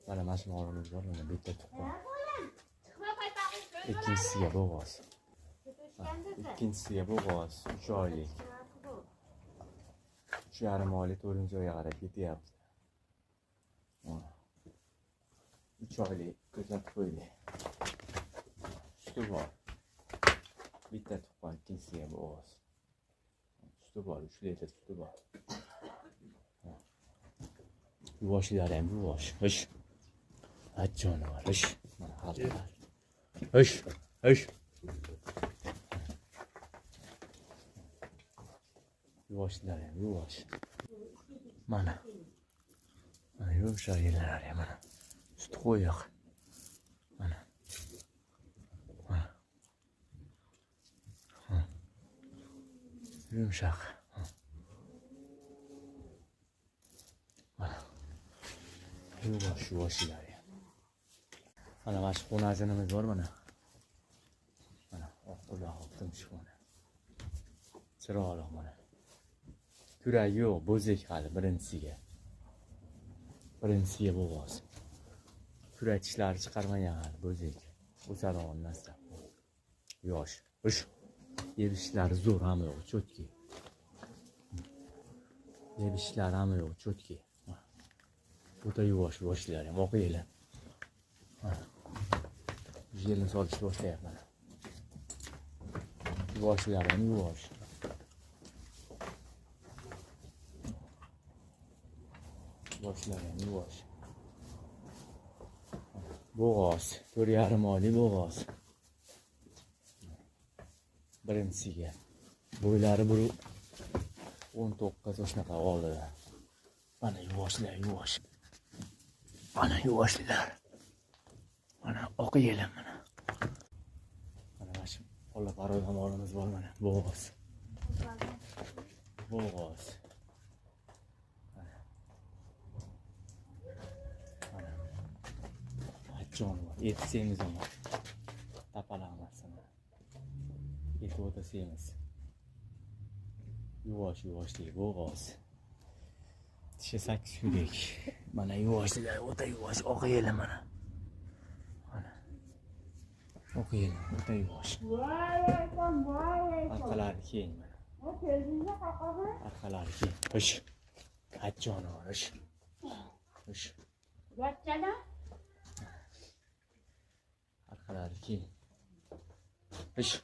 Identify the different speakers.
Speaker 1: Mana mashinalarimiz bor, mana bitta tuqqan. Ikkinchisiga bo'g'oz. Ikkinchisiga bo'g'oz 3 oylik. 3,5 oylik 4-oyga qarab ketyapti. 3 oylik ko'rsatib qo'ydi. Suti bor. Bitta tuqqan, ikkinchisiga bo'g'oz. Suti bor, 3 litr suti bor. Yuvoshlari ham yuvosh. Hish. Ajjonlar, hish. Mana halqalar. Hish, hish. Yuvoshlari ham yuvosh. Mana. Mana yuvoshlari ham mana. Suti qo'yoq. Mana. Mana. Yumshoq. Mana. Yuvoshlari. Mana mana shu xonajinimiz bor mana. Mana oqquloq tumshxona. Chiroqli mana. Kurak yo'q, bo'zak hali birinchisiga. Birinchisiga bo'g'oz. Kurak tishlari chiqarmagan hali bo'zak. O'sara olmasdan. Yosh. Ush. Yerishlari zo'r ham yo'q, cho'tki. Yerishlari ham yo'q, cho'tki. O'ta yuvoshlari ham oqiylar. Jelni solishni boshlayapman. Yuvoshlari ham yuvosh. Yuvoshlari ham yuvosh. Bo'g'oz, 4,5 oylik bo'g'oz. Birinchisiga. Bo'ylari 19 shunaqa oldi. Mana yuvosh. Mana yuvoshlar. Mana oq yelim mana. Mana shu qo'lla paroyxonamiz bor mana. Bo'g'oz. Ajjon bor. Eti semiz ham. Tapalaqmasın. Eti o'ta semiz. Yuvosh deydi, bo'g'oz. Tishi 8 kunlik. Mana yuvoshlar, o'ta yuvosh, oq yeli mana. Mana. Oq yeli, o'ta yuvosh. Arqalari keng mana. Arqalari keng. Hish. Ajjon bor, hish. Arqalari keng. Hish.